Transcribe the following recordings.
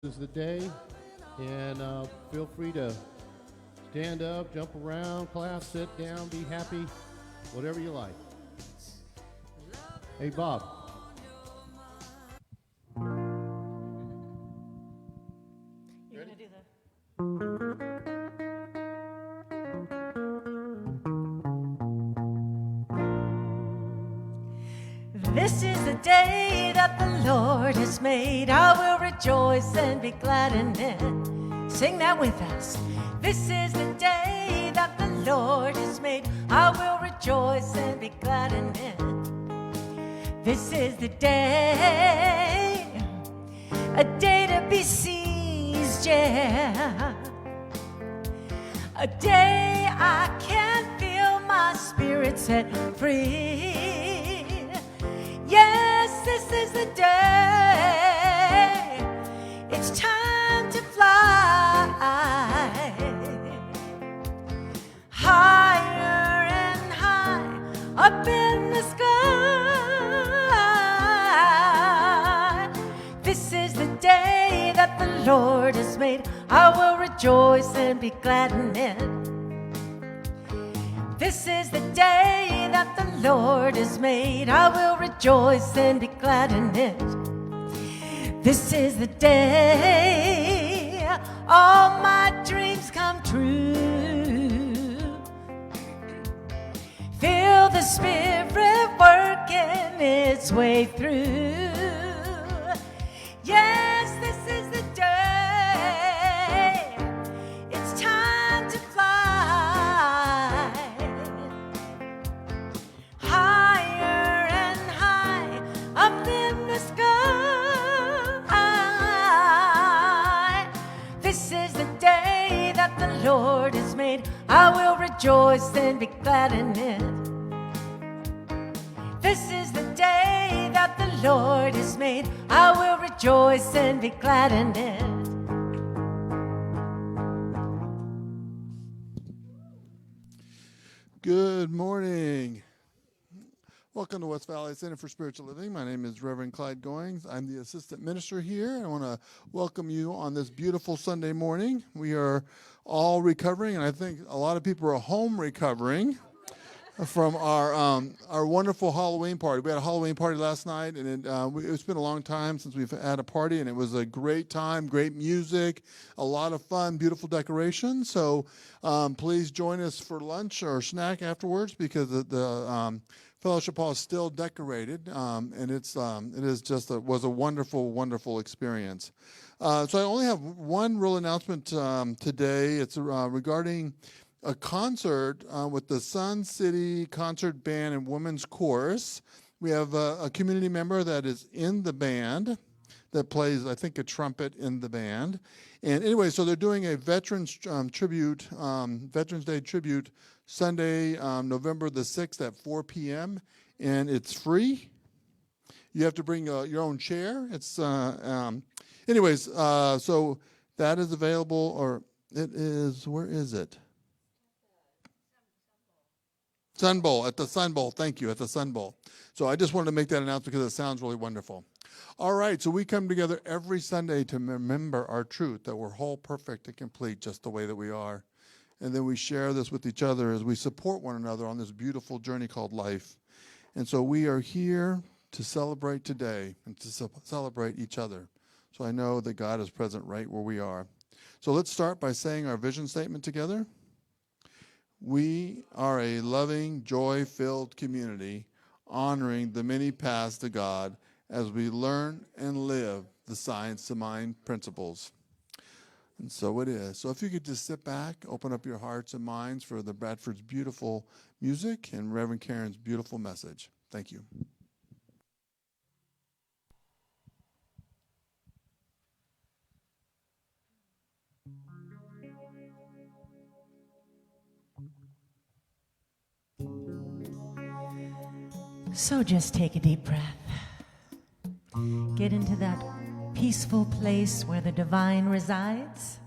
This is the day, and feel free to stand up, jump around, clap, sit down, be happy, whatever you like. Hey, Bob. You're gonna do the. This is the day that the Lord has made. I will rejoice and be glad in it. Sing that with us. This is the day that the Lord has made. I will rejoice and be glad in it. This is the day, a day to be seized, yeah. A day I can feel my spirit set free. Yes, this is the day. It's time to fly higher and high up in the sky. This is the day that the Lord has made. I will rejoice and be glad in it. This is the day that the Lord has made. I will rejoice and be glad in it. This is the day all my dreams come true. Feel the Spirit working its way through. Yes, this is the day. It's time to fly higher and high up in the sky. This is the day that the Lord has made. I will rejoice and be glad in it. This is the day that the Lord has made. I will rejoice and be glad in it. Good morning. Welcome to West Valley Center for Spiritual Living. My name is Reverend Clyde Goings. I'm the assistant minister here. I want to welcome you on this beautiful Sunday morning. We are all recovering, and I think a lot of people are home recovering from our wonderful Halloween party. We had a Halloween party last night, and it's been a long time since we've had a party, and it was a great time, great music, a lot of fun, beautiful decorations. So please join us for lunch or snack afterwards, because the fellowship hall is still decorated, and it was a wonderful, wonderful experience. So I only have one real announcement today. It's regarding a concert with the Sun City Concert Band and Women's Chorus. We have a community member that is in the band that plays, I think, a trumpet in the band. And anyway, so they're doing a Veterans tribute, Veterans Day tribute, Sunday, November the 6th at 4 p.m. And it's free. You have to bring your own chair. It's anyways, so that is available, or it is, where is it? Sun Bowl, at the Sun Bowl. Thank you, at the Sun Bowl. So I just wanted to make that announcement because it sounds really wonderful. All right, so we come together every Sunday to remember our truth, that we're whole, perfect, and complete just the way that we are. And then we share this with each other as we support one another on this beautiful journey called life. And so we are here to celebrate today and to celebrate each other. So I know that God is present right where we are. So let's start by saying our vision statement together. We are a loving, joy-filled community, honoring the many paths to God as we learn and live the science of mind principles. And so it is. So if you could just sit back, open up your hearts and minds for the Bradford's beautiful music and Reverend Karen's beautiful message. Thank you. So just take a deep breath. Get into that peaceful place where the divine resides.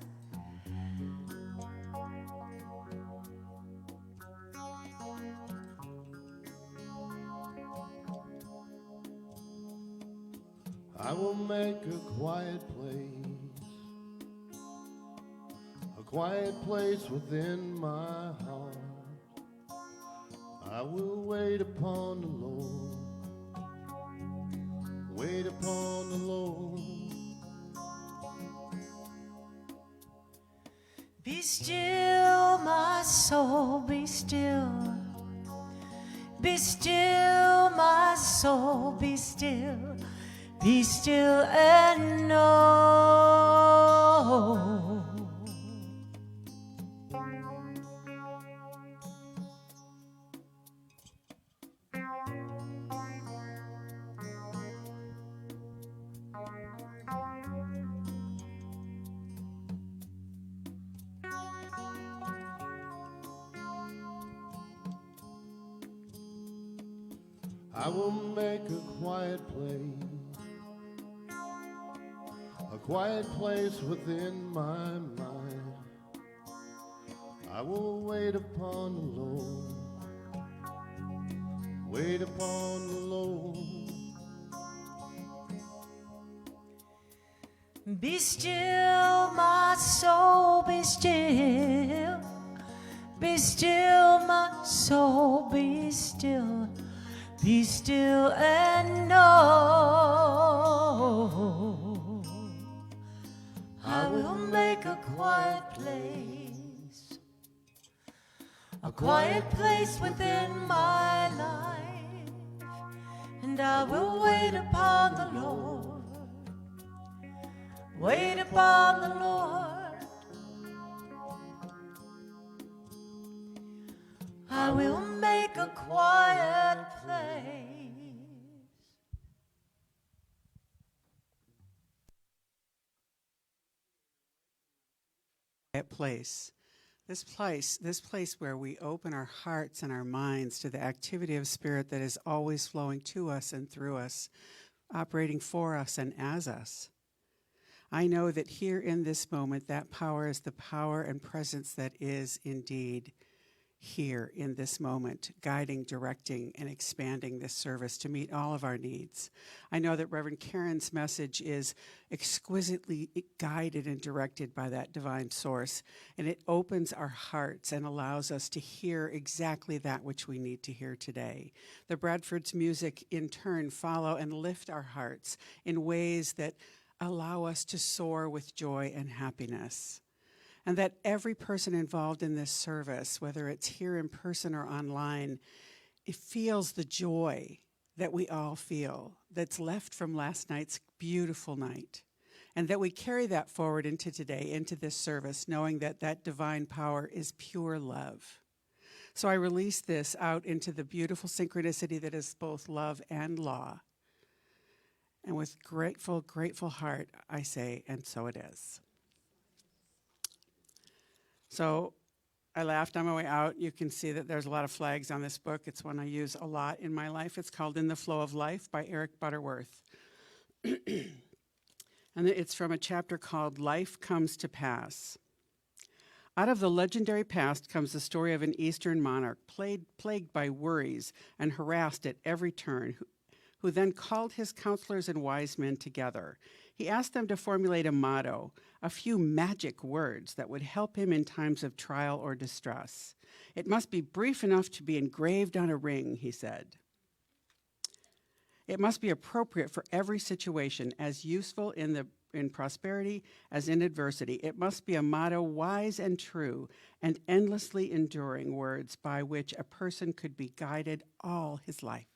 I will make a quiet place quiet place within my heart. I will wait upon the Lord, wait upon the Lord. Be still, my soul, be still. Be still, my soul, be still. Be still and know. I will make a quiet place within my mind. I will wait upon the Lord, wait upon the Lord. Be still, my soul, be still. Be still, my soul, be still. Be still and know. I will make a quiet place within my life, and I will wait upon the Lord, wait upon the Lord. I will make a quiet place. Place. This place where we open our hearts and our minds to the activity of Spirit that is always flowing to us and through us, operating for us and as us. I know that here in this moment, that power is the power and presence that is indeed here in this moment, guiding, directing, and expanding this service to meet all of our needs. I know that Reverend Karen's message is exquisitely guided and directed by that divine source, and it opens our hearts and allows us to hear exactly that which we need to hear today. The Bradford's music, in turn, follow and lift our hearts in ways that allow us to soar with joy and happiness. And that every person involved in this service, whether it's here in person or online, it feels the joy that we all feel that's left from last night's beautiful night. And that we carry that forward into today, into this service, knowing that that divine power is pure love. So I release this out into the beautiful synchronicity that is both love and law. And with grateful, grateful heart, I say, and so it is. So I laughed on my way out. You can see that there's a lot of flags on this book. It's one I use a lot in my life. It's called In the Flow of Life by Eric Butterworth. And it's from a chapter called Life Comes to Pass. Out of the legendary past comes the story of an Eastern monarch plagued by worries and harassed at every turn, who then called his counselors and wise men together. He asked them to formulate a motto, a few magic words that would help him in times of trial or distress. It must be brief enough to be engraved on a ring, he said. It must be appropriate for every situation, as useful in prosperity as in adversity. It must be a motto wise and true, and endlessly enduring words by which a person could be guided all his life.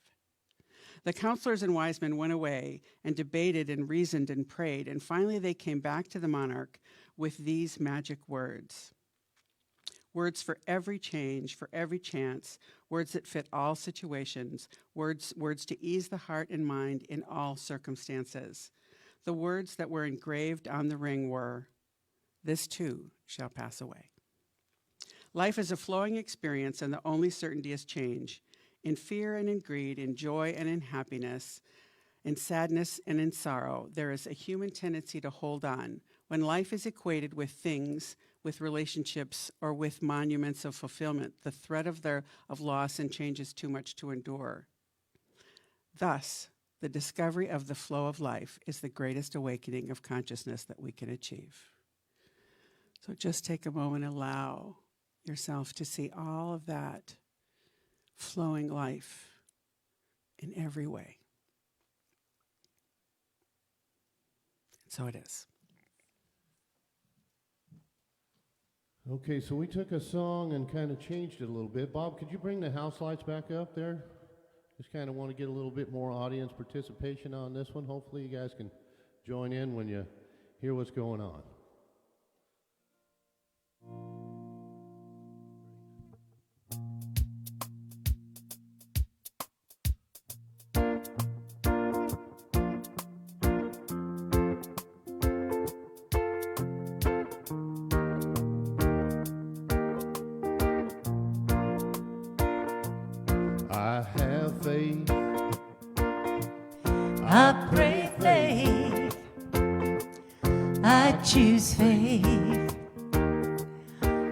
The counselors and wise men went away and debated and reasoned and prayed, and finally they came back to the monarch with these magic words. Words for every change, for every chance, words that fit all situations, words to ease the heart and mind in all circumstances. The words that were engraved on the ring were, "This too shall pass away." Life is a flowing experience, and the only certainty is change. In fear and in greed, in joy and in happiness, in sadness and in sorrow, there is a human tendency to hold on. When life is equated with things, with relationships, or with monuments of fulfillment, the threat of loss and change is too much to endure. Thus, the discovery of the flow of life is the greatest awakening of consciousness that we can achieve. So just take a moment, allow yourself to see all of that flowing life in every way. So it is. Okay, so we took a song and kind of changed it a little bit. Bob, could you bring the house lights back up there? Just kind of want to get a little bit more audience participation on this one. Hopefully you guys can join in when you hear what's going on. I have faith. I pray faith. I choose faith.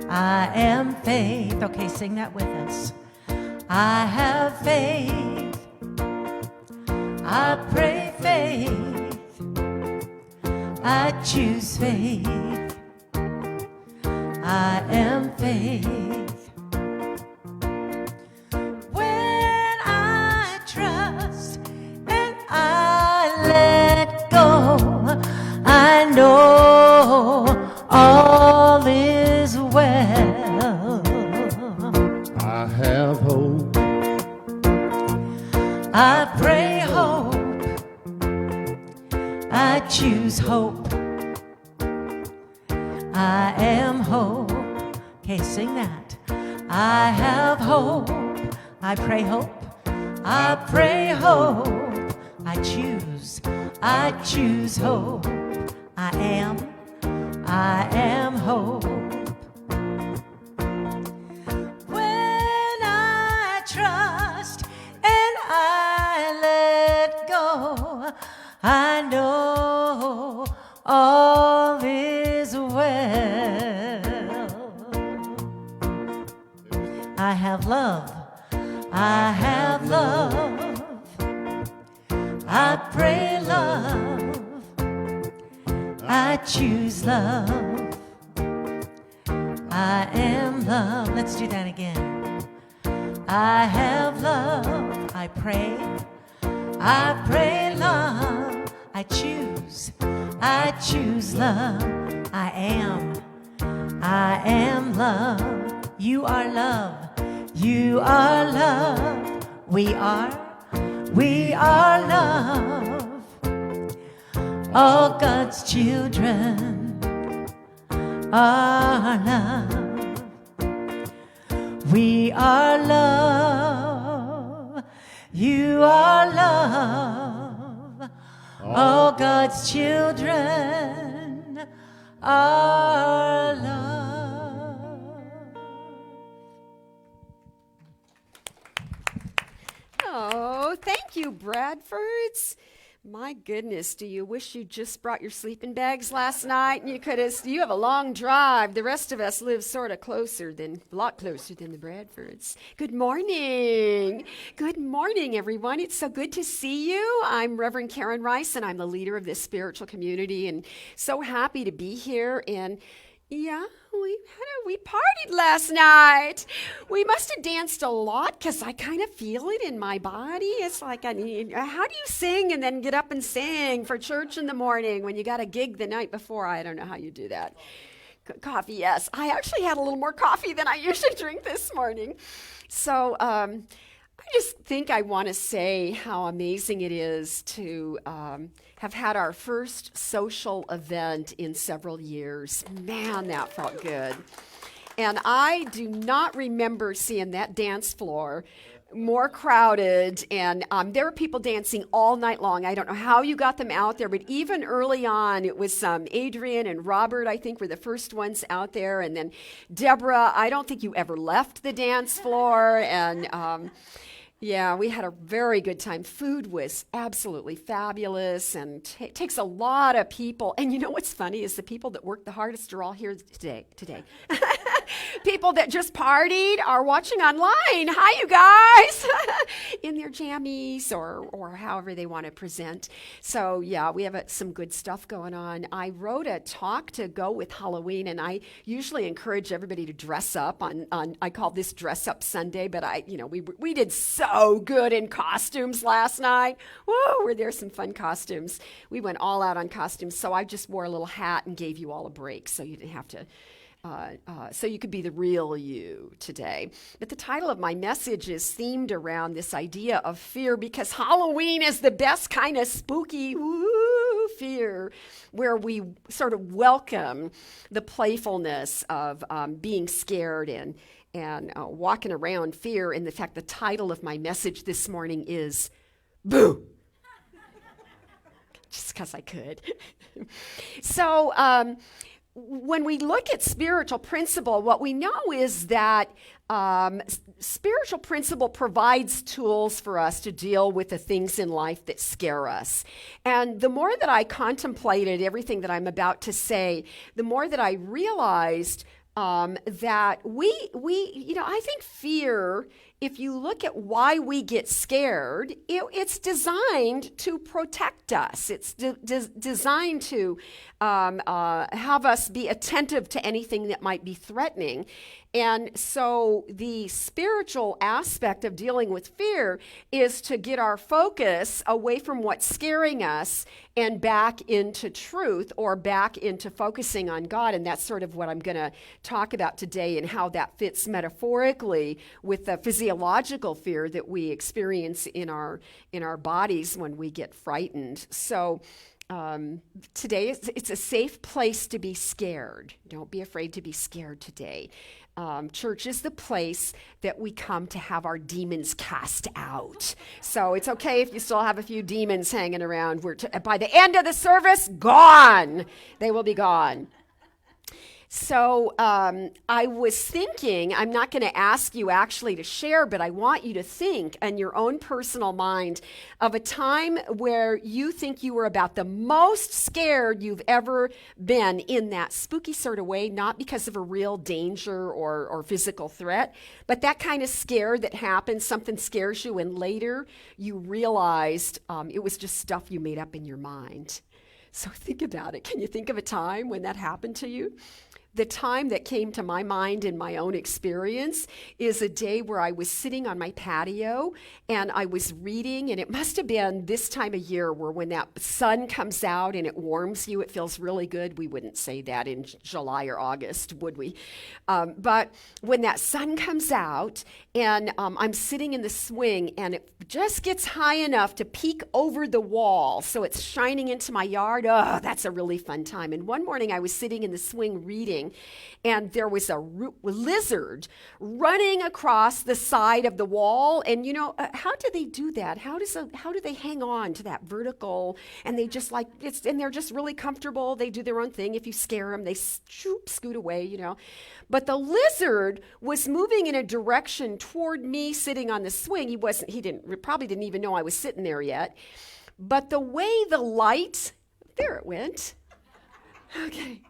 I am faith. Okay, sing that with us. I have faith. I pray faith. I choose faith. I am faith. When I trust and I let go, I know all is well. I have hope. I pray hope. I choose hope. I am hope. Okay, sing that. I have hope. I pray hope. I pray hope. I choose hope. I am hope. When I trust and I let go, I know all is well. I have love. I have love. I pray love. I choose love. I am love. Let's do that again. I have love. I pray love. I choose love. I am love. You are love. You are love. We are love. All God's children are love. We are love. You are love. All God's children are love. Oh, thank you, Bradfords. My goodness, do you wish you just brought your sleeping bags last night and you have a long drive. The rest of us live sort of a lot closer than the Bradfords. Good morning. Good morning, everyone. It's so good to see you. I'm Reverend Karen Rice, and I'm the leader of this spiritual community, and so happy to be here. And yeah, we partied last night. We must have danced a lot because I kind of feel it in my body. It's like, how do you sing and then get up and sing for church in the morning when you got a gig the night before? I don't know how you do that. Coffee, yes. I actually had a little more coffee than I usually drink this morning. So I just think I want to say how amazing it is to have had our first social event in several years. Man, that felt good. And I do not remember seeing that dance floor more crowded, and there were people dancing all night long. I don't know how you got them out there, but even early on, it was Adrian and Robert, I think, were the first ones out there, and then Deborah, I don't think you ever left the dance floor, and yeah, we had a very good time. Food was absolutely fabulous, and it takes a lot of people. And you know what's funny is the people that work the hardest are all here today. People that just partied are watching online. Hi, you guys, in their jammies or however they want to present. So yeah, we have some good stuff going on. I wrote a talk to go with Halloween, and I usually encourage everybody to dress up on I call this Dress Up Sunday, but we did so good in costumes last night. Woo, were there some fun costumes. We went all out on costumes, so I just wore a little hat and gave you all a break so you didn't have to so you could be the real you today. But the title of my message is themed around this idea of fear, because Halloween is the best kind of spooky fear, where we sort of welcome the playfulness of being scared and walking around fear. And in fact, the title of my message this morning is Boo! Just because I could. So, when we look at spiritual principle, what we know is that spiritual principle provides tools for us to deal with the things in life that scare us. And the more that I contemplated everything that I'm about to say, the more that I realized that I think fear, if you look at why we get scared, it's designed to protect us. It's designed to have us be attentive to anything that might be threatening. And so the spiritual aspect of dealing with fear is to get our focus away from what's scaring us and back into truth, or back into focusing on God. And that's sort of what I'm going to talk about today, and how that fits metaphorically with the physiological fear that we experience in our bodies when we get frightened. So today it's a safe place to be scared. Don't be afraid to be scared today. Church is the place that we come to have our demons cast out. So it's okay if you still have a few demons hanging around. By the end of the service, gone. They will be gone. So I was thinking, I'm not going to ask you actually to share, but I want you to think in your own personal mind of a time where you think you were about the most scared you've ever been, in that spooky sort of way, not because of a real danger or physical threat, but that kind of scare that happens, something scares you, and later you realized it was just stuff you made up in your mind. So think about it. Can you think of a time when that happened to you? The time that came to my mind in my own experience is a day where I was sitting on my patio and I was reading, and it must have been this time of year where when that sun comes out and it warms you, it feels really good. We wouldn't say that in July or August, would we? But when that sun comes out and I'm sitting in the swing and it just gets high enough to peek over the wall so it's shining into my yard, oh, that's a really fun time. And one morning I was sitting in the swing reading, and there was a lizard running across the side of the wall. And how do they do that? How do they hang on to that vertical? And they just and they're just really comfortable. They do their own thing. If you scare them, they scoot away, But the lizard was moving in a direction toward me sitting on the swing. He probably didn't even know I was sitting there yet. But the way the light, there it went. Okay.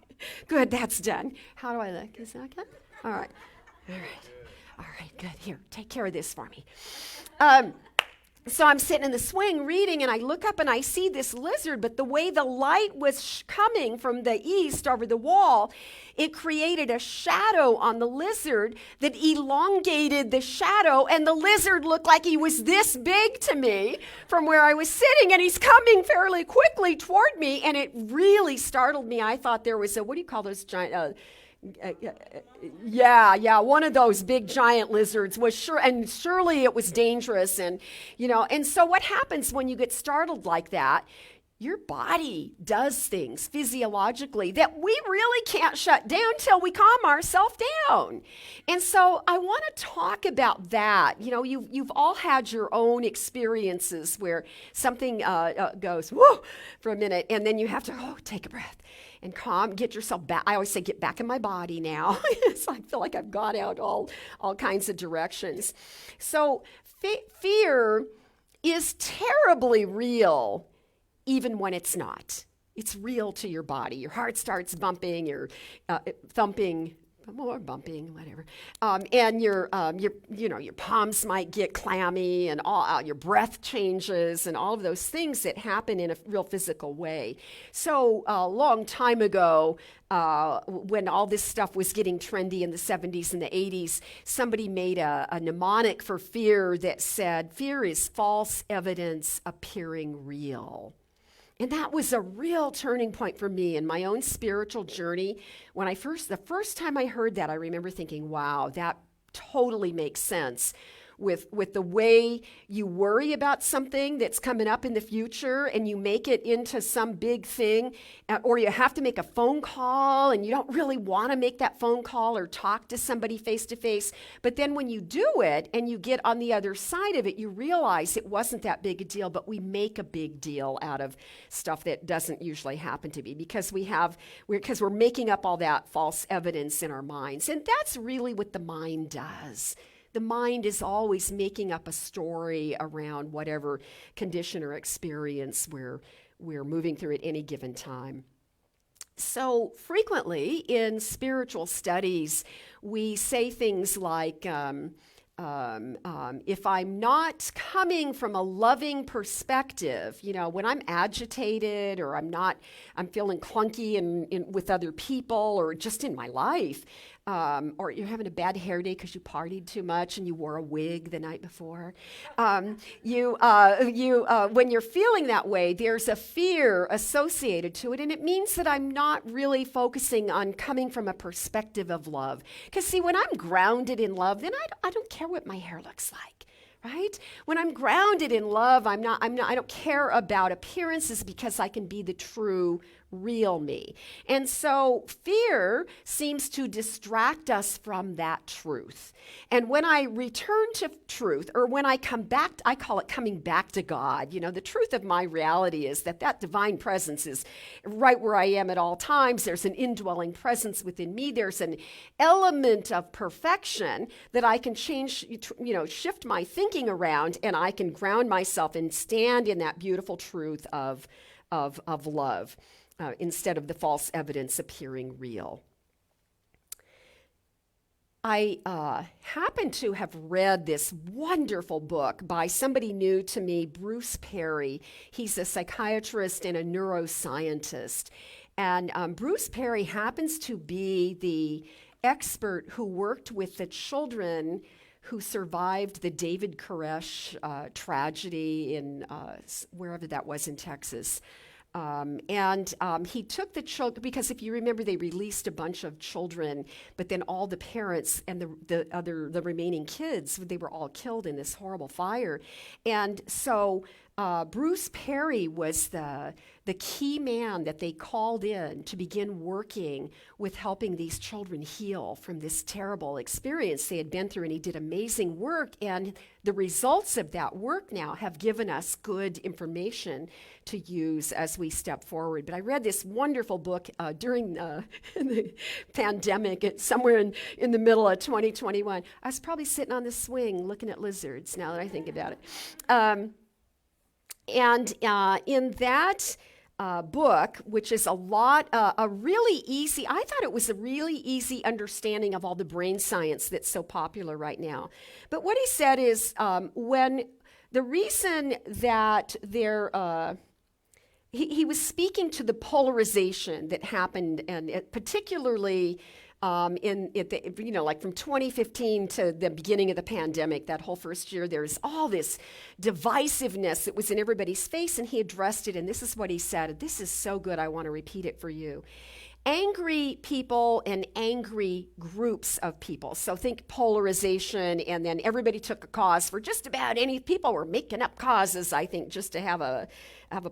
Good, that's done. How do I look? Is that good? All right. All right, good. Here, take care of this for me. So I'm sitting in the swing reading, and I look up and I see this lizard, but the way the light was coming from the east over the wall, it created a shadow on the lizard that elongated the shadow, and the lizard looked like he was this big to me from where I was sitting, and he's coming fairly quickly toward me, and it really startled me. I thought there was what do you call those giant... one of those big giant lizards was surely it was dangerous, and so what happens when you get startled like that? Your body does things physiologically that we really can't shut down till we calm ourselves down. And so I want to talk about that. You've all had your own experiences where something goes whoa for a minute, and then you have to take a breath and calm, get yourself back. I always say, get back in my body now. So I feel like I've gone out all kinds of directions. So fear is terribly real, even when it's not. It's real to your body. Your heart starts bumping, your thumping, more bumping, whatever. And your palms might get clammy, and all your breath changes, and all of those things that happen in a real physical way. So a long time ago, when all this stuff was getting trendy in the 70s and the 80s, somebody made a mnemonic for fear that said, "Fear is false evidence appearing real." And that was a real turning point for me in my own spiritual journey. When the first time I heard that, I remember thinking, wow, that totally makes sense with the way you worry about something that's coming up in the future and you make it into some big thing, or you have to make a phone call and you don't really want to make that phone call or talk to somebody face to face. But then when you do it and you get on the other side of it, you realize it wasn't that big a deal, but we make a big deal out of stuff that doesn't usually happen to be because we're making up all that false evidence in our minds. And that's really what the mind does. The mind is always making up a story around whatever condition or experience we're moving through at any given time. So frequently in spiritual studies, we say things like, if I'm not coming from a loving perspective, when I'm agitated or I'm feeling clunky with other people or just in my life, or you're having a bad hair day because you partied too much and you wore a wig the night before. When you're feeling that way, there's a fear associated to it, and it means that I'm not really focusing on coming from a perspective of love. Because see, when I'm grounded in love, then I don't care what my hair looks like. Right? When I'm grounded in love, I don't care about appearances because I can be the true, real me. And so fear seems to distract us from that truth. And when I return to truth, or when I come back, I call it coming back to God. The truth of my reality is that divine presence is right where I am at all times. There's an indwelling presence within me. There's an element of perfection that I can change, shift my thinking around, and I can ground myself and stand in that beautiful truth of love. Instead of the false evidence appearing real. I happen to have read this wonderful book by somebody new to me, Bruce Perry. He's a psychiatrist and a neuroscientist. And Bruce Perry happens to be the expert who worked with the children who survived the David Koresh tragedy in wherever that was in Texas. He took the children, because if you remember, they released a bunch of children, but then all the parents and the remaining kids, they were all killed in this horrible fire. And so Bruce Perry was the key man that they called in to begin working with helping these children heal from this terrible experience they had been through. And he did amazing work. And the results of that work now have given us good information to use as we step forward. But I read this wonderful book during the pandemic, somewhere in the middle of 2021. I was probably sitting on the swing looking at lizards, now that I think about it. In that book, which is a really easy, I thought it was a really easy understanding of all the brain science that's so popular right now. But what he said is when the reason that he was speaking to the polarization that happened, and particularly like from 2015 to the beginning of the pandemic, that whole first year, there's all this divisiveness that was in everybody's face, and he addressed it, and this is what he said. This is so good, I want to repeat it for you. Angry people and angry groups of people. So think polarization, and then everybody took a cause for just about any. People were making up causes, I think, just to have a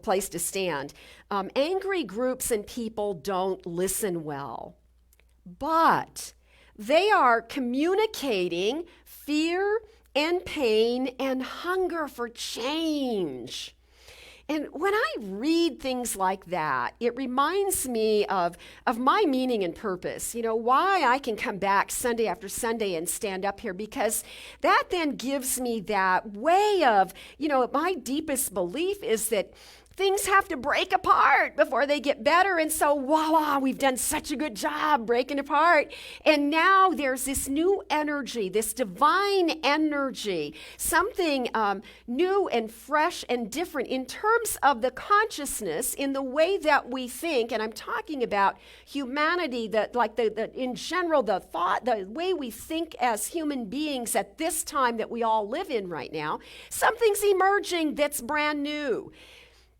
place to stand. Angry groups and people don't listen well. But they are communicating fear and pain and hunger for change. And when I read things like that, it reminds me of my meaning and purpose, why I can come back Sunday after Sunday and stand up here, because that then gives me that way of, my deepest belief is that things have to break apart before they get better. And so, voila, we've done such a good job breaking apart. And now there's this new energy, this divine energy, something new and fresh and different in terms of the consciousness, in the way that we think. And I'm talking about humanity, in general, the thought, the way we think as human beings at this time that we all live in right now. Something's emerging that's brand new.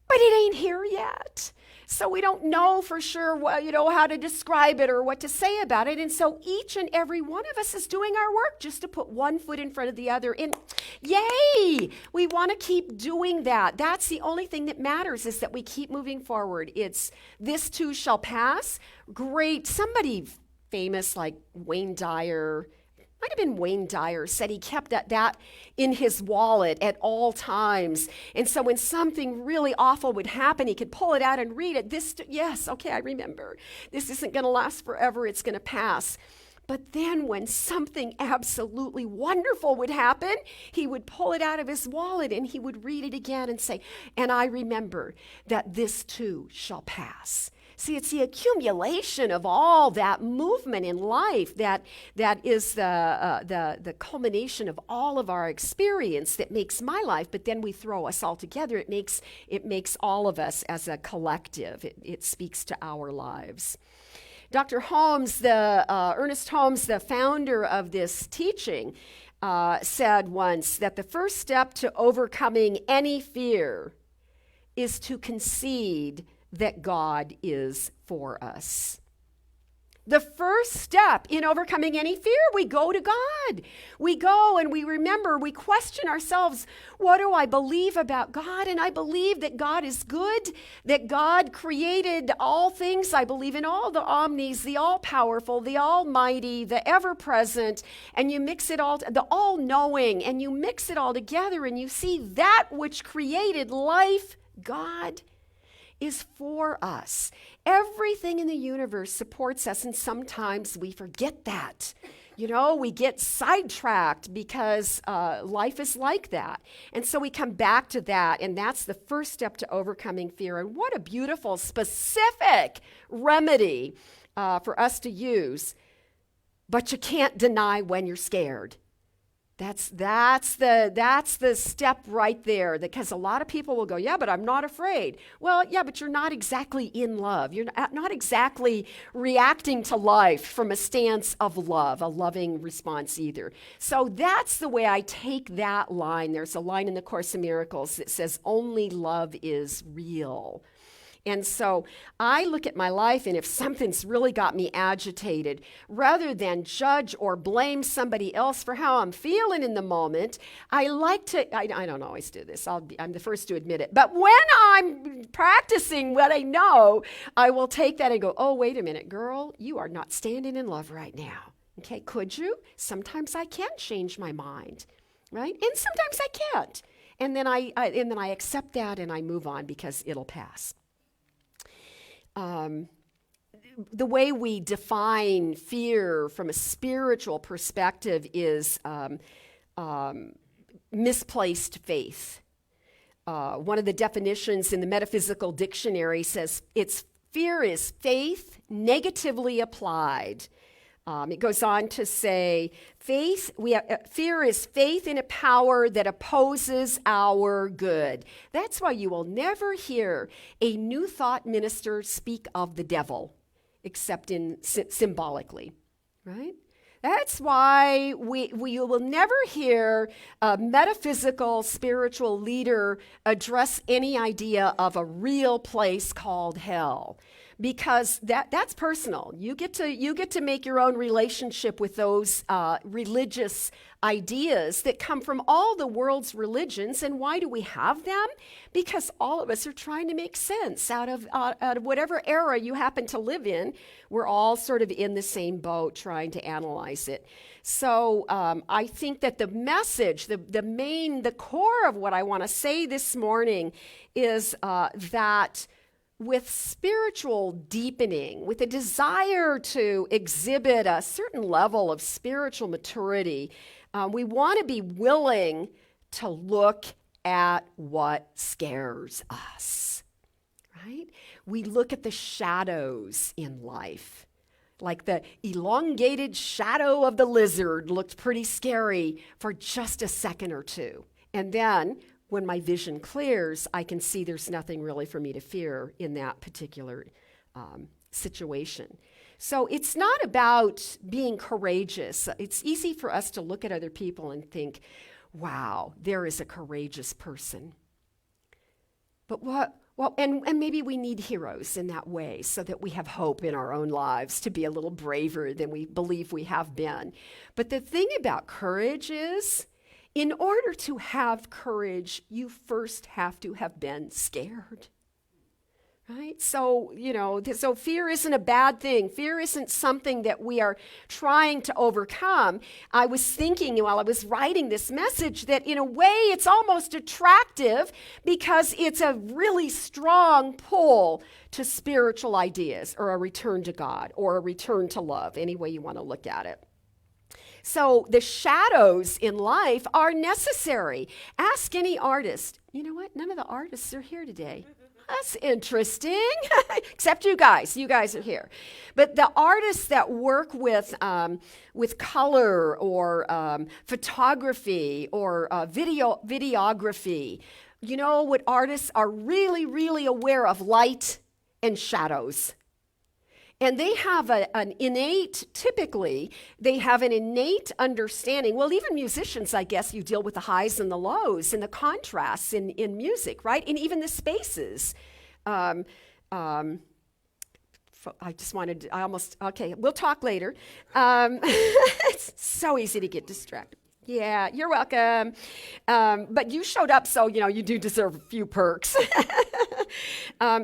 But it ain't here yet. So we don't know for sure how to describe it or what to say about it. And so each and every one of us is doing our work just to put one foot in front of the other. And yay! We want to keep doing that. That's the only thing that matters, is that we keep moving forward. It's this too shall pass. Great. Somebody famous like Wayne Dyer, might have been Wayne Dyer, said he kept that in his wallet at all times. And so when something really awful would happen, he could pull it out and read it. Yes, okay, I remember. This isn't going to last forever. It's going to pass. But then when something absolutely wonderful would happen, he would pull it out of his wallet and he would read it again and say, and I remember that this too shall pass. See, it's the accumulation of all that movement in life that is the culmination of all of our experience that makes my life. But then we throw us all together. It makes all of us as a collective. It speaks to our lives. Dr. Holmes, Ernest Holmes, the founder of this teaching, said once that the first step to overcoming any fear is to concede that God is for us. The first step in overcoming any fear, we go to God. We go and we remember, we question ourselves, what do I believe about God? And I believe that God is good, that God created all things. I believe in all the omnis, the all-powerful, the almighty, the ever-present, and you mix it all, the all-knowing, and you mix it all together and you see that which created life, God, is for us. Everything in the universe supports us, and sometimes we forget that. We get sidetracked because life is like that. And so we come back to that, and that's the first step to overcoming fear. And what a beautiful, specific remedy for us to use. But you can't deny when you're scared. That's the step right there, because a lot of people will go, yeah, but I'm not afraid. Well, yeah, but you're not exactly in love. You're not exactly reacting to life from a stance of love, a loving response either. So that's the way I take that line. There's a line in the Course in Miracles that says, only love is real. And so I look at my life, and if something's really got me agitated, rather than judge or blame somebody else for how I'm feeling in the moment, I don't always do this, I'm the first to admit it, but when I'm practicing what I know, I will take that and go, oh, wait a minute, girl, you are not standing in love right now. Okay, could you? Sometimes I can change my mind, right? And sometimes I can't. And then I accept that and I move on because it'll pass. The way we define fear from a spiritual perspective is misplaced faith. One of the definitions in the Metaphysical Dictionary says fear is faith negatively applied. It goes on to say, fear is faith in a power that opposes our good. That's why you will never hear a New Thought minister speak of the devil, except symbolically, right? That's why we will never hear a metaphysical spiritual leader address any idea of a real place called hell. Because that's personal. You get to make your own relationship with those religious ideas that come from all the world's religions. And why do we have them? Because all of us are trying to make sense out of whatever era you happen to live in. We're all sort of in the same boat trying to analyze it. So I think that the message, the core of what I want to say this morning is that with spiritual deepening, with a desire to exhibit a certain level of spiritual maturity, we want to be willing to look at what scares us. right? We look at the shadows in life. Like the elongated shadow of the lizard looked pretty scary for just a second or two. And then when my vision clears, I can see there's nothing really for me to fear in that particular situation. So it's not about being courageous. It's easy for us to look at other people and think, wow, there is a courageous person. But and maybe we need heroes in that way so that we have hope in our own lives to be a little braver than we believe we have been. But the thing about courage is, in order to have courage, you first have to have been scared. Right? So, so fear isn't a bad thing. Fear isn't something that we are trying to overcome. I was thinking while I was writing this message that in a way it's almost attractive because it's a really strong pull to spiritual ideas or a return to God or a return to love, any way you want to look at it. So the shadows in life are necessary. Ask any artist. You know what? None of the artists are here today. That's interesting, except you guys. You guys are here. But the artists that work with color or photography or videography, you know what artists are really, really aware of? Light and shadows. And they have typically, they have an innate understanding. Well, even musicians, I guess, you deal with the highs and the lows and the contrasts in music, right? And even the spaces. Okay, we'll talk later. It's so easy to get distracted. Yeah, you're welcome. But you showed up, so, you do deserve a few perks.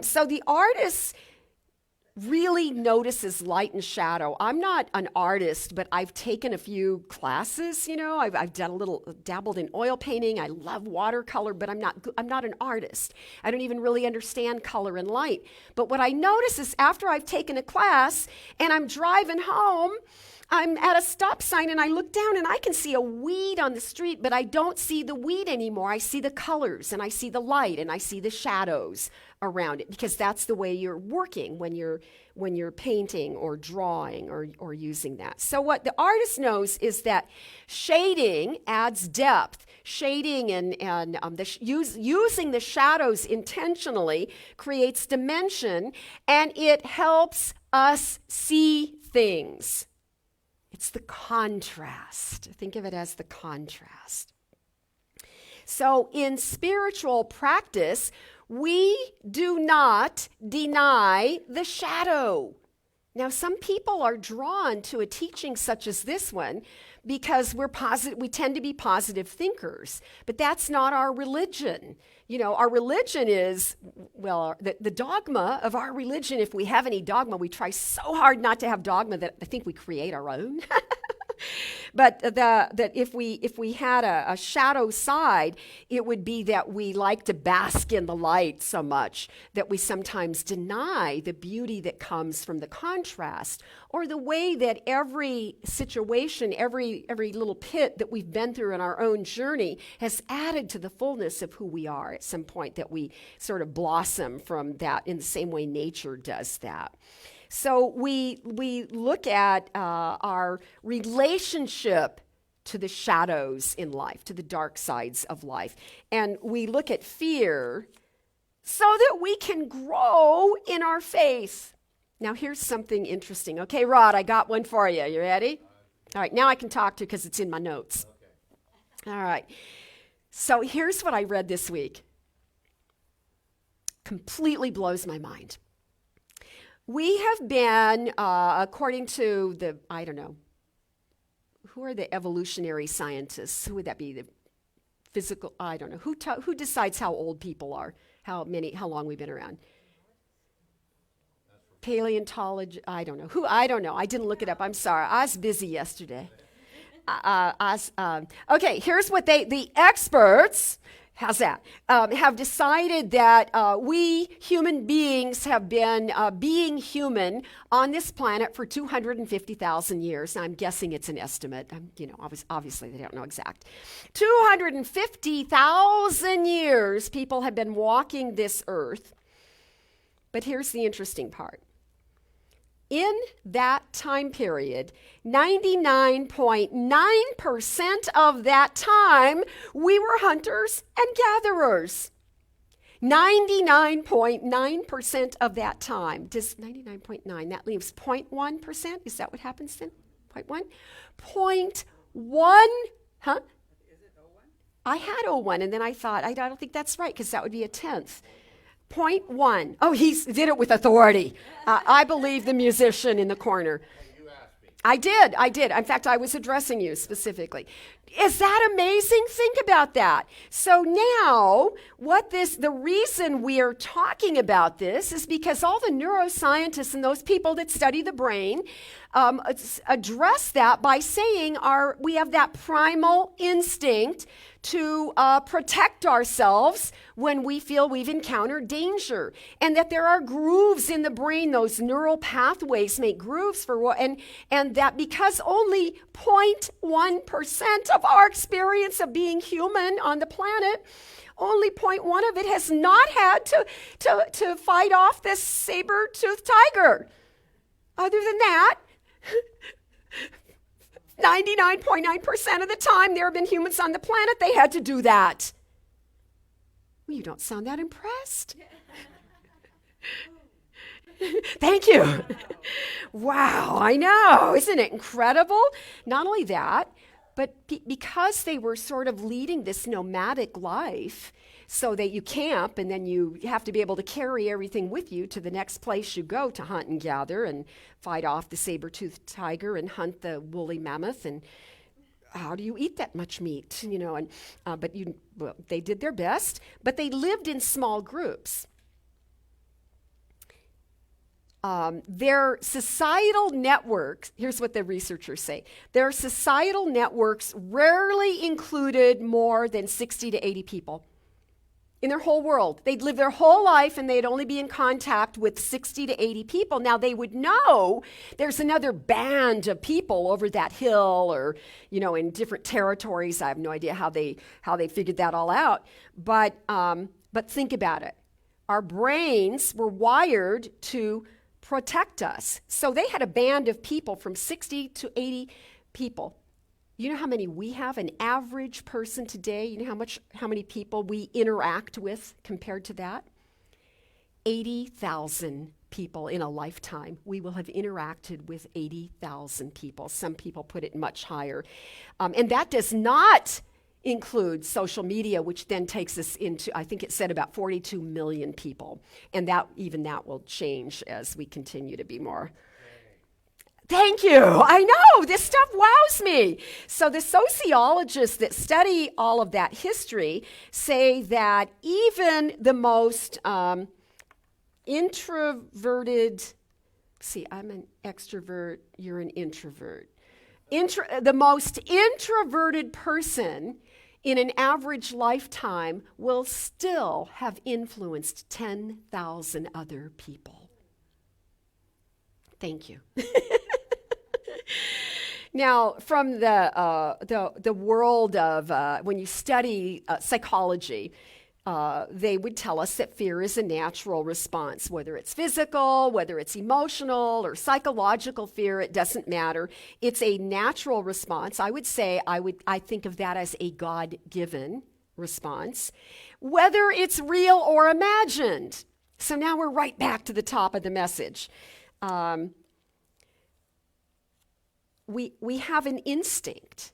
So the artists really notices light and shadow. I'm not an artist, but I've taken a few classes, I've done dabbled in oil painting. I love watercolor, but I'm not an artist. I don't even really understand color and light. But what I notice is after I've taken a class and I'm driving home, I'm at a stop sign and I look down and I can see a weed on the street, but I don't see the weed anymore. I see the colors and I see the light and I see the shadows around it, because that's the way you're working when you're painting or drawing or using that. So what the artist knows is that shading adds depth. Shading and using the shadows intentionally creates dimension, and it helps us see things. It's the contrast. Think of it as the contrast. So in spiritual practice, we do not deny the shadow. Now, some people are drawn to a teaching such as this one because we tend to be positive thinkers, but that's not our religion. Our religion is, the dogma of our religion, if we have any dogma, we try so hard not to have dogma that I think we create our own. But that if we had a shadow side, it would be that we like to bask in the light so much that we sometimes deny the beauty that comes from the contrast, or the way that every situation, every little pit that we've been through in our own journey has added to the fullness of who we are at some point, that we sort of blossom from that in the same way nature does that. So we look at our relationship to the shadows in life, to the dark sides of life. And we look at fear so that we can grow in our faith. Now, here's something interesting. Okay, Rod, I got one for you. You ready? All right, now I can talk to you because it's in my notes. Okay. All right. So here's what I read this week. Completely blows my mind. We have been, according to who are the evolutionary scientists? Who would that be? The physical, I don't know. Who decides how old people are? How long we've been around? Paleontology, I don't know. I don't know. I didn't look it up. I'm sorry. I was busy yesterday. Okay, here's what the experts, how's that? Have decided that we human beings have been being human on this planet for 250,000 years. I'm guessing it's an estimate. Obviously they don't know exact. 250,000 years people have been walking this earth. But here's the interesting part. In that time period, 99.9% of that time, we were hunters and gatherers. 99.9% of that time. Does 99.9, that leaves 0.1%? Is that what happens then? 0.1? 0.1, huh? I had 0.1, and then I thought, I don't think that's right, because that would be a tenth. 0.1. Oh, he did it with authority. I believe the musician in the corner. I did. In fact, I was addressing you specifically. Is that amazing? Think about that. So now, the reason we are talking about this is because all the neuroscientists and those people that study the brain address that by saying we have that primal instinct to protect ourselves when we feel we've encountered danger, and that there are grooves in the brain. Those neural pathways make grooves and that because only 0.1% of our experience of being human on the planet, only 0.1 of it has not had to fight off this saber-toothed tiger. Other than that, 99.9% of the time there have been humans on the planet, they had to do that. Well, you don't sound that impressed. Thank you. Wow, I know. Isn't it incredible? Not only that, but because they were sort of leading this nomadic life, so that you camp and then you have to be able to carry everything with you to the next place you go to hunt and gather and fight off the saber-toothed tiger and hunt the woolly mammoth. And how do you eat that much meat? They did their best, but they lived in small groups. Their societal networks, here's what the researchers say, their societal networks rarely included more than 60 to 80 people. In their whole world. They'd live their whole life and they'd only be in contact with 60 to 80 people. Now they would know there's another band of people over that hill or, in different territories. I have no idea how they figured that all out. But think about it. Our brains were wired to protect us. So they had a band of people from 60 to 80 people. You know how many we have? An average person today, you know how many people we interact with compared to that? 80,000 people in a lifetime. We will have interacted with 80,000 people. Some people put it much higher. And that does not include social media, which then takes us into, I think it said about 42 million people. And that will change as we continue to be more. Thank you. I know, this stuff wows me. So the sociologists that study all of that history say that even the most introverted, I'm an extrovert, you're an introvert. The most introverted person in an average lifetime will still have influenced 10,000 other people. Thank you. Now, from the world of when you study psychology, they would tell us that fear is a natural response, whether it's physical, whether it's emotional or psychological fear, it doesn't matter. It's a natural response. I would say I think of that as a God-given response, whether it's real or imagined. So now we're right back to the top of the message. We have an instinct.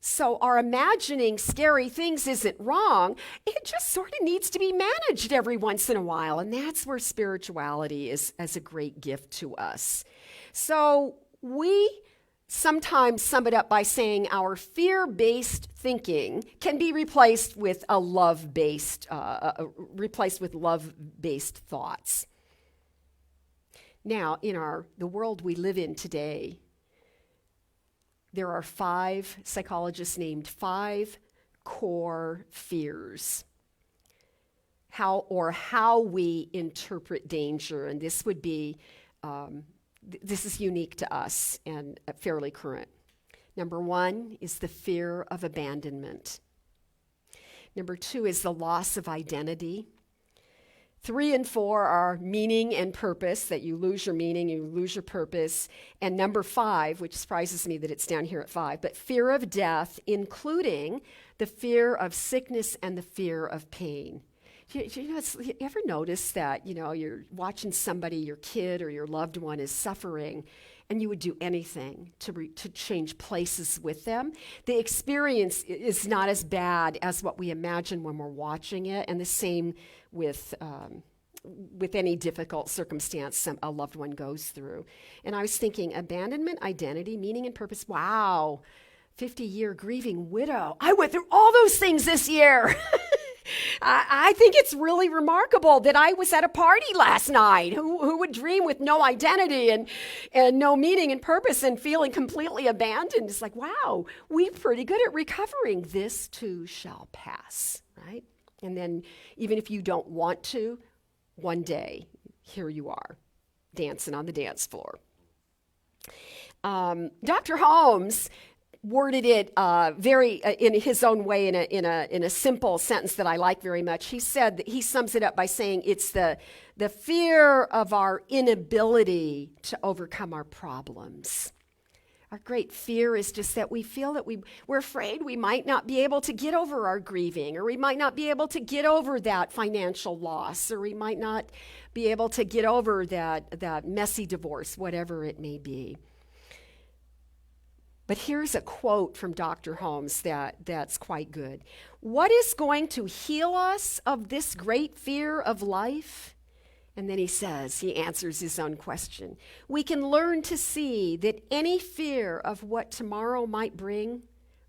So our imagining scary things isn't wrong. It just sort of needs to be managed every once in a while. And that's where spirituality is as a great gift to us. So we sometimes sum it up by saying our fear-based thinking can be replaced with a love-based thoughts. Now, in the world we live in today, there are 5 psychologists named 5 core fears. How we interpret danger, and this would be, this is unique to us and fairly current. Number 1 is the fear of abandonment. Number 2 is the loss of identity. 3 and 4 are meaning and purpose, that you lose your meaning, you lose your purpose. And number 5, which surprises me that it's down here at 5, but fear of death, including the fear of sickness and the fear of pain. You ever notice that, you're watching somebody, your kid or your loved one is suffering, and you would do anything to change places with them? The experience is not as bad as what we imagine when we're watching it, and the same with any difficult circumstance a loved one goes through. And I was thinking, abandonment, identity, meaning and purpose. Wow, 50-year grieving widow. I went through all those things this year. I think it's really remarkable that I was at a party last night. Who would dream with no identity and no meaning and purpose and feeling completely abandoned? It's like, wow, we're pretty good at recovering. This too shall pass, right? And then even if you don't want to, one day, here you are, dancing on the dance floor. Dr. Holmes worded it very in his own way in a simple sentence that I like very much. He said that he sums it up by saying it's the fear of our inability to overcome our problems. Our great fear is just that we feel that we're afraid we might not be able to get over our grieving, or we might not be able to get over that financial loss, or we might not be able to get over that messy divorce, whatever it may be. But here's a quote from Dr. Holmes that's quite good. What is going to heal us of this great fear of life? And then he answers his own question. We can learn to see that any fear of what tomorrow might bring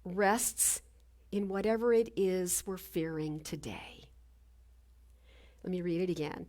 rests in whatever it is we're fearing today. Let me read it again.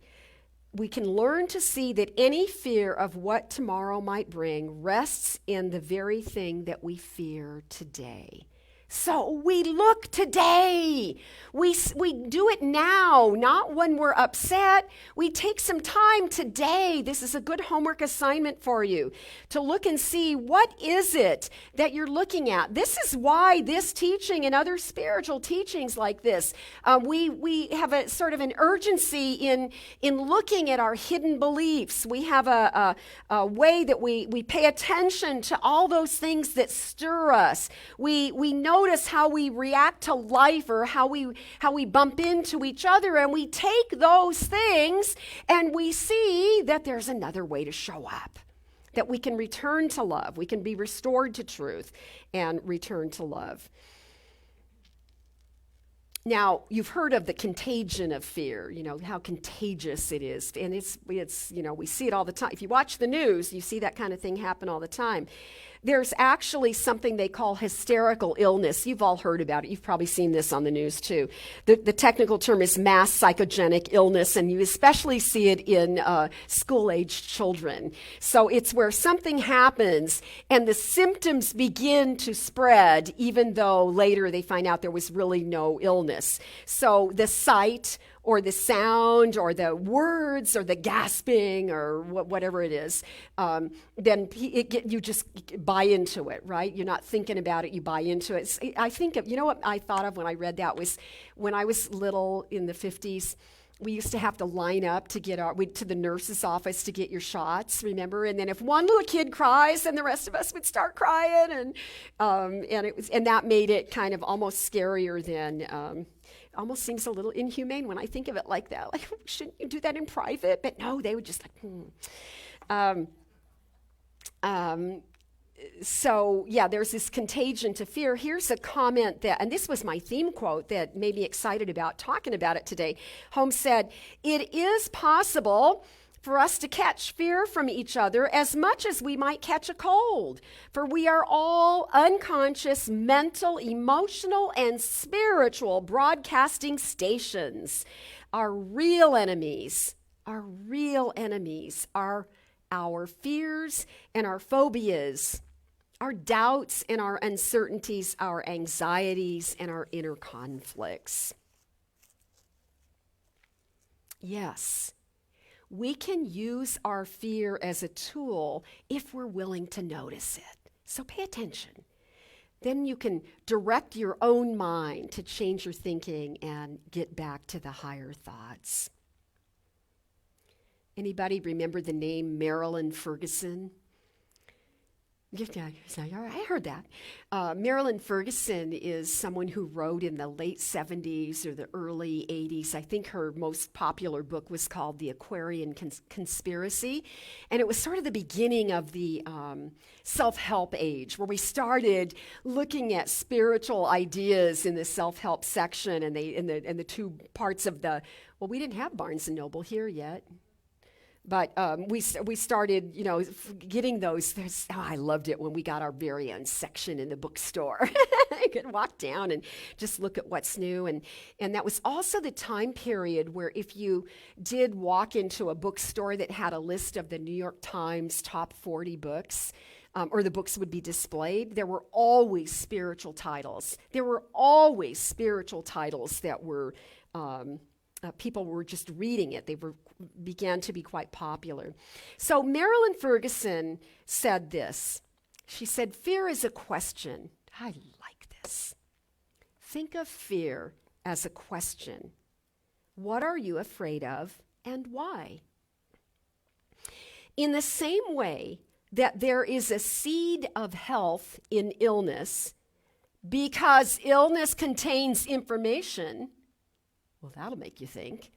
We can learn to see that any fear of what tomorrow might bring rests in the very thing that we fear today. So we look today. We do it now, not when we're upset. We take some time today. This is a good homework assignment for you to look and see what is it that you're looking at. This is why this teaching and other spiritual teachings like this, we have a sort of an urgency in looking at our hidden beliefs. We have a way that we pay attention to all those things that stir us. We notice how we react to life, or how we bump into each other, and we take those things and we see that there's another way to show up, that we can return to love, we can be restored to truth and return to love. Now, you've heard of the contagion of fear, how contagious it is. And it's we see it all the time. If you watch the news, you see that kind of thing happen all the time. There's actually something they call hysterical illness. You've all heard about it. You've probably seen this on the news too. The technical term is mass psychogenic illness, and you especially see it in school-aged children. So it's where something happens and the symptoms begin to spread, even though later they find out there was really no illness. So the sight, or the sound, or the words, or the gasping, or whatever it is, then you just buy into it, right? You're not thinking about it, you buy into it. I think of, what I thought of when I read that was when I was little in the 50s, we used to have to line up to get to the nurse's office to get your shots, remember? And then if one little kid cries, then the rest of us would start crying, and that made it kind of almost scarier than. Almost seems a little inhumane when I think of it like that. Like, shouldn't you do that in private? But no, they would just So yeah, there's this contagion to fear. Here's a comment and this was my theme quote that made me excited about talking about it today. Holmes said, "It is possible for us to catch fear from each other as much as we might catch a cold. For we are all unconscious, mental, emotional, and spiritual broadcasting stations. Our real enemies are our fears and our phobias, our doubts and our uncertainties, our anxieties and our inner conflicts." Yes. We can use our fear as a tool if we're willing to notice it. So pay attention. Then you can direct your own mind to change your thinking and get back to the higher thoughts. Anybody remember the name Marilyn Ferguson? Yeah, I heard that. Marilyn Ferguson is someone who wrote in the late 70s or the early 80s. I think her most popular book was called The Aquarian Conspiracy. And it was sort of the beginning of the self-help age, where we started looking at spiritual ideas in the self-help section and the two parts of the, well, we didn't have Barnes & Noble here yet. But we started, getting those. I loved it when we got our very own section in the bookstore. I could walk down and just look at what's new. And that was also the time period where if you did walk into a bookstore that had a list of the New York Times top 40 books, or the books would be displayed, there were always spiritual titles. There were always spiritual titles that were... people were just reading it. They began to be quite popular. So Marilyn Ferguson said this. She said, fear is a question. I like this. Think of fear as a question. What are you afraid of and why? In the same way that there is a seed of health in illness, because illness contains information, well, that'll make you think.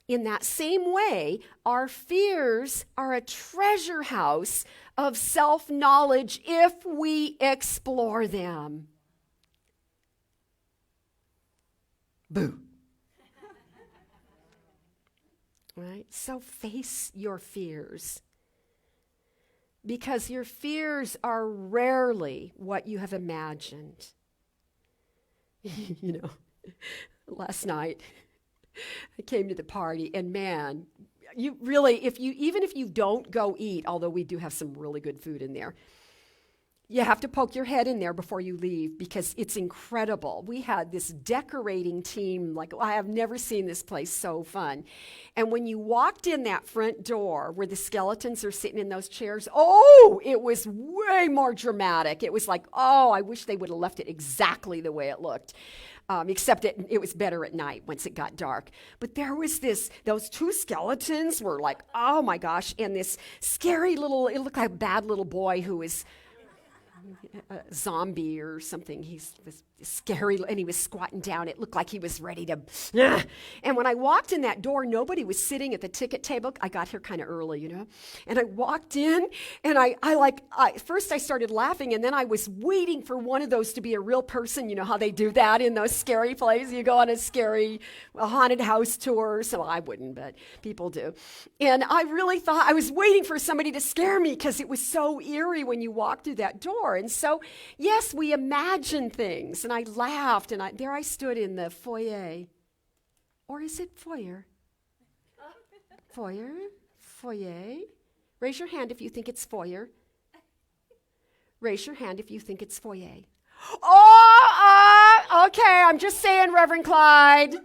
In that same way, our fears are a treasure house of self-knowledge if we explore them. Boo. Right? So face your fears. Because your fears are rarely what you have imagined. Last night, I came to the party, and man, you really, even if you don't go eat, although we do have some really good food in there, you have to poke your head in there before you leave because it's incredible. We had this decorating team, like I have never seen this place so fun. And when you walked in that front door where the skeletons are sitting in those chairs, it was way more dramatic. It was like, I wish they would have left it exactly the way it looked. Except it was better at night once it got dark. But there was those two skeletons were like, oh my gosh, and this scary it looked like a bad little boy who was a zombie or something. He's scary, and he was squatting down. It looked like he was ready to, and when I walked in that door, nobody was sitting at the ticket table. I got here kind of early, and I walked in, and first I started laughing, and then I was waiting for one of those to be a real person. You know how they do that in those scary places? You go on a haunted house tour, so I wouldn't, but people do. And I really thought, I was waiting for somebody to scare me because it was so eerie when you walk through that door. And so, yes, we imagine things. And I laughed, and there I stood in the foyer. Or is it foyer? Foyer? Foyer? Raise your hand if you think it's foyer. Raise your hand if you think it's foyer. Okay, I'm just saying, Reverend Clyde.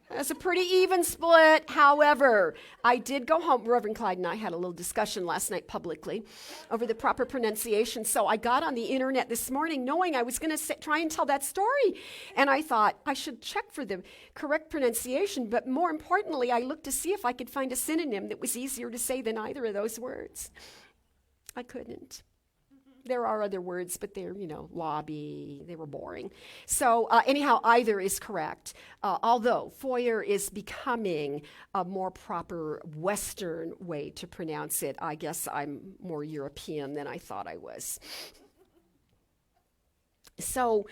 That's a pretty even split. However, I did go home. Reverend Clyde and I had a little discussion last night publicly over the proper pronunciation. So I got on the internet this morning knowing I was going to try and tell that story. And I thought I should check for the correct pronunciation. But more importantly, I looked to see if I could find a synonym that was easier to say than either of those words. I couldn't. There are other words, but they're, lobby, they were boring. So anyhow, either is correct. Although foyer is becoming a more proper Western way to pronounce it. I guess I'm more European than I thought I was. So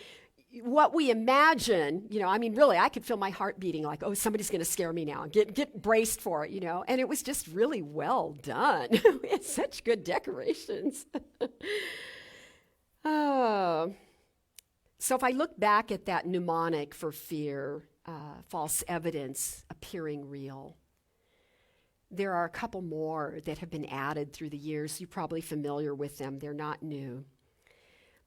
what we imagine, really, I could feel my heart beating like, somebody's going to scare me now. Get braced for it, And it was just really well done. We had such good decorations. So if I look back at that mnemonic for fear, false evidence appearing real, there are a couple more that have been added through the years. You're probably familiar with them. They're not new.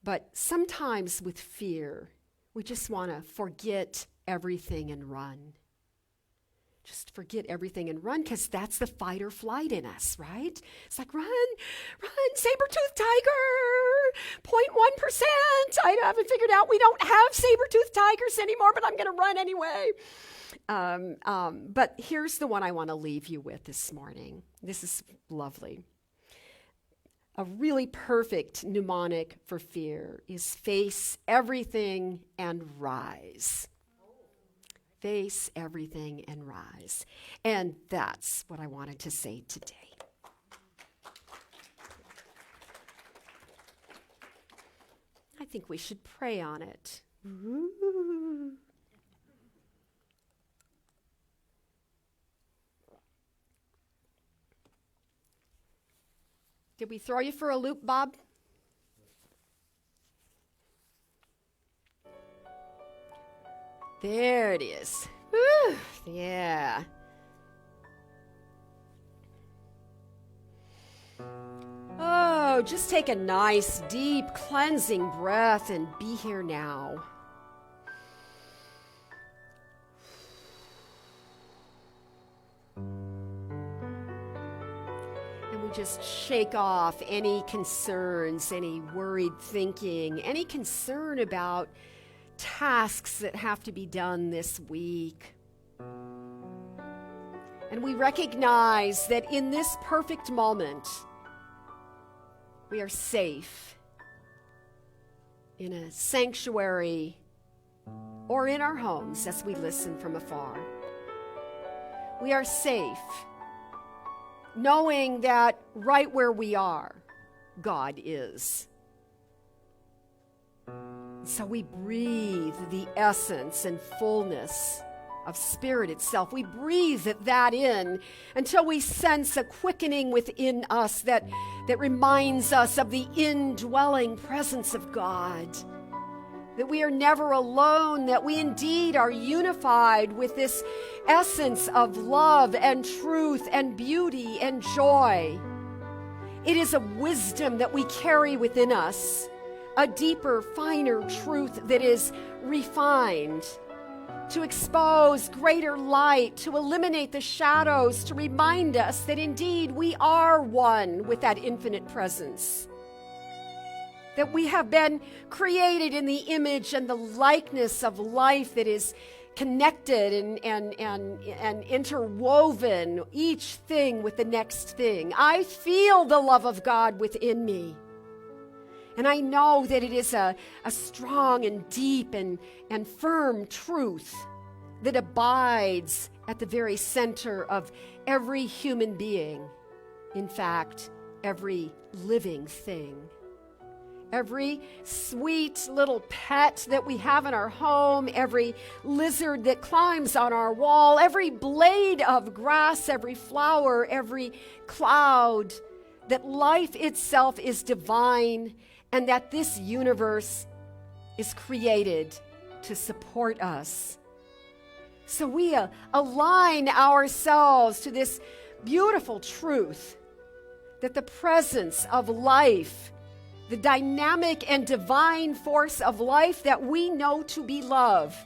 But sometimes with fear, we just want to forget everything and run. Just forget everything and run, because that's the fight or flight in us, right? It's like, run, saber-toothed tiger, 0.1%. I haven't figured out we don't have saber-toothed tigers anymore, but I'm going to run anyway. But here's the one I want to leave you with this morning. This is lovely. A really perfect mnemonic for fear is face everything and rise. Face everything and rise. And that's what I wanted to say today. I think we should pray on it. Ooh. Did we throw you for a loop, Bob? There it is. Whew, yeah. Oh, just take a nice, deep, cleansing breath and be here now. And we just shake off any concerns, any worried thinking, any concern about tasks that have to be done this week. And we recognize that in this perfect moment, we are safe in a sanctuary or in our homes as we listen from afar. We are safe knowing that right where we are, God is. So we breathe the essence and fullness of Spirit itself. We breathe that in until we sense a quickening within us that reminds us of the indwelling presence of God. That we are never alone, that we indeed are unified with this essence of love and truth and beauty and joy. It is a wisdom that we carry within us, a deeper, finer truth that is refined, to expose greater light, to eliminate the shadows, to remind us that indeed we are one with that infinite presence. That we have been created in the image and the likeness of life that is connected and interwoven, each thing with the next thing. I feel the love of God within me. And I know that it is a strong and deep and firm truth that abides at the very center of every human being. In fact, every living thing. Every sweet little pet that we have in our home, every lizard that climbs on our wall, every blade of grass, every flower, every cloud, that life itself is divine and that this universe is created to support us. So we align ourselves to this beautiful truth that the presence of life, the dynamic and divine force of life that we know to be love,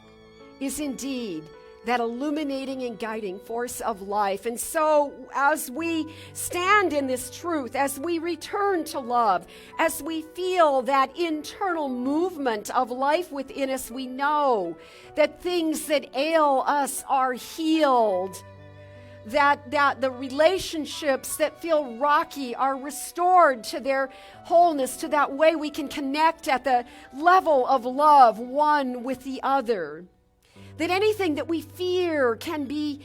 is indeed that illuminating and guiding force of life. And so as we stand in this truth, as we return to love, as we feel that internal movement of life within us, we know that things that ail us are healed, that the relationships that feel rocky are restored to their wholeness, to that way we can connect at the level of love one with the other. That anything that we fear can be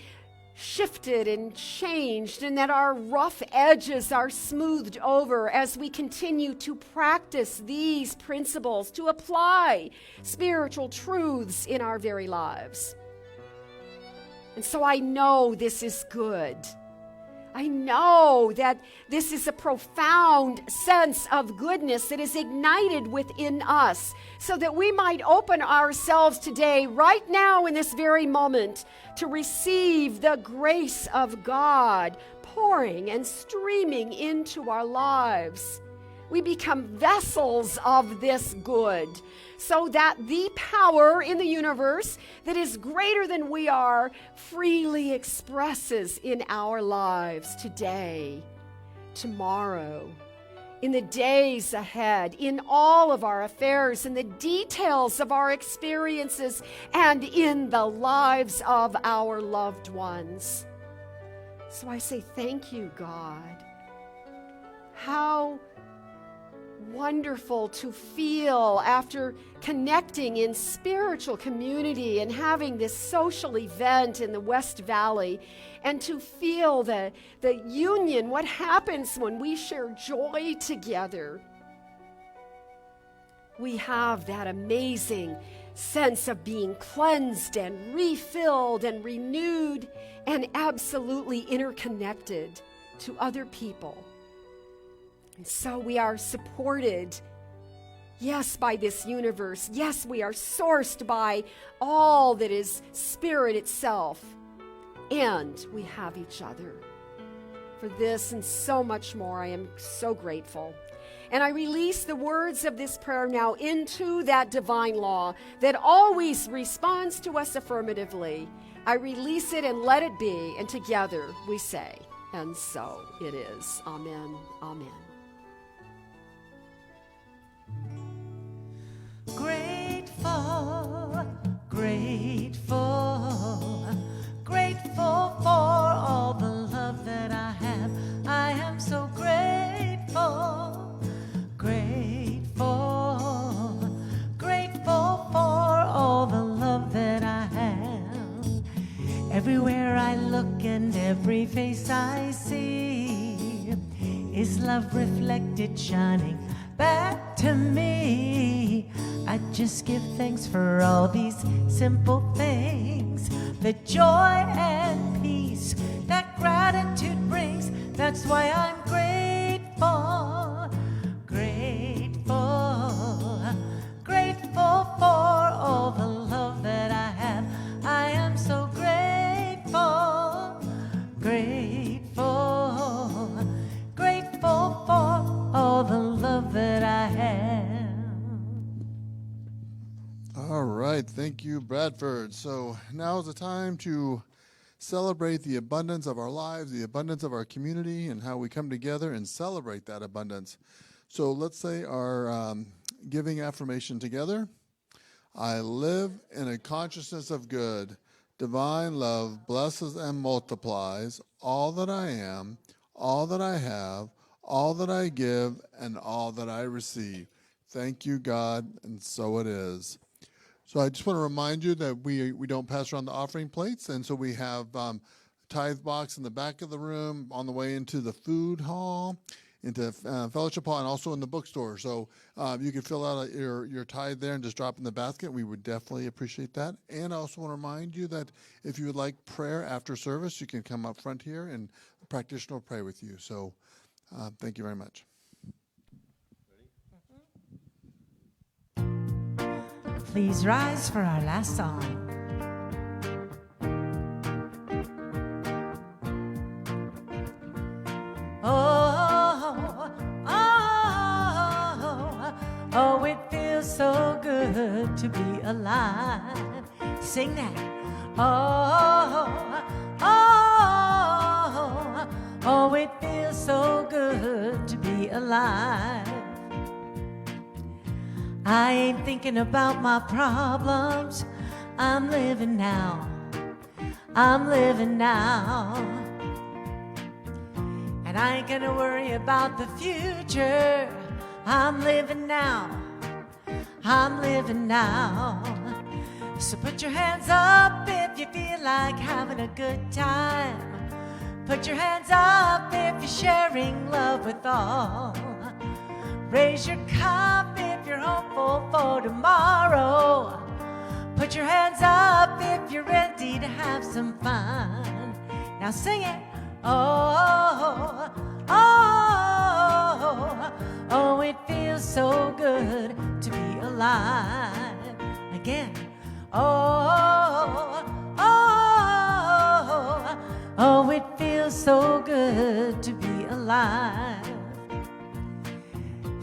shifted and changed, and that our rough edges are smoothed over as we continue to practice these principles, to apply spiritual truths in our very lives. And so I know this is good. I know that this is a profound sense of goodness that is ignited within us so that we might open ourselves today, right now in this very moment, to receive the grace of God pouring and streaming into our lives. We become vessels of this good, so that the power in the universe that is greater than we are freely expresses in our lives today, tomorrow, in the days ahead, in all of our affairs, in the details of our experiences, and in the lives of our loved ones. So I say thank you, God. How wonderful to feel after connecting in spiritual community and having this social event in the West Valley, and to feel the union, what happens when we share joy together. We have that amazing sense of being cleansed and refilled and renewed and absolutely interconnected to other people. And so we are supported, yes, by this universe. Yes, we are sourced by all that is spirit itself. And we have each other. For this and so much more, I am so grateful. And I release the words of this prayer now into that divine law that always responds to us affirmatively. I release it and let it be, and together we say, and so it is. Amen. Amen. Grateful, grateful, grateful for all the love that I have. I am so grateful, grateful, grateful for all the love that I have. Everywhere I look and every face I see is love reflected, shining back to me. I just give thanks for all these simple things, the joy and peace that gratitude brings. That's why I'm grateful, grateful, grateful for all the love that I have. I am so grateful, grateful, grateful for all the love that I have. All right, thank you, Bradford. So now is the time to celebrate the abundance of our lives, the abundance of our community, and how we come together and celebrate that abundance. So let's say our giving affirmation together. I live in a consciousness of good. Divine love blesses and multiplies all that I am, all that I have, all that I give, and all that I receive. Thank you, God, and so it is. So I just want to remind you that we don't pass around the offering plates, and so we have tithe box in the back of the room on the way into the food hall, into fellowship hall, and also in the bookstore. So you can fill out your tithe there and just drop in the basket. We would definitely appreciate that. And I also want to remind you that if you would like prayer after service, you can come up front here and a practitioner will pray with you. So thank you very much. Please rise for our last song. Oh, oh, oh, it feels so good to be alive. Sing that. Oh, oh, oh, it feels so good to be alive. I ain't thinking about my problems. I'm living now. I'm living now. And I ain't gonna worry about the future. I'm living now. I'm living now. So put your hands up if you feel like having a good time. Put your hands up if you're sharing love with all. Raise your cup if you're hopeful for tomorrow. Put your hands up if you're ready to have some fun. Now sing it. Oh, oh, oh, it feels so good to be alive. Again. Oh, oh, oh, it feels so good to be alive.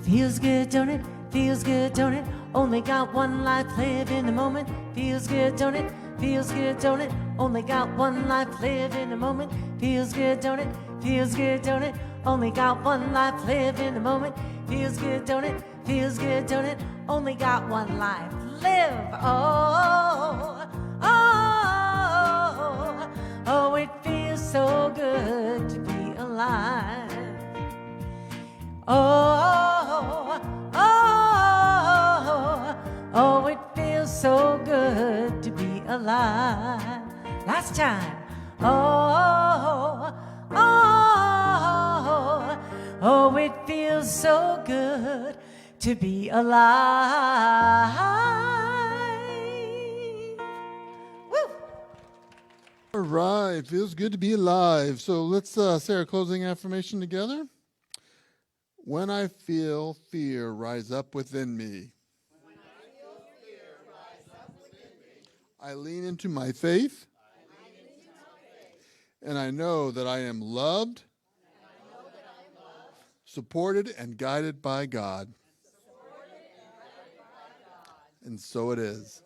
Feels good, don't it? Feels good, don't it? Only got one life, live in the moment. Feels good, don't it? Feels good, don't it? Only got one life, live in the moment. Feels good, don't it? Feels good, don't it? Only got one life, live in the moment. Feels good, don't it? Feels good, don't it? Only got one life, live. Oh, oh, oh, it feels so good to be alive. Oh, oh, oh, it feels so good to be alive. Last time. Oh, oh, oh, it feels so good to be alive. Woo! All right, feels good to be alive. So let's say our closing affirmation together. When I feel fear rise up within me, I lean into my faith, and I know that I am loved, supported, and guided by God. And so it is.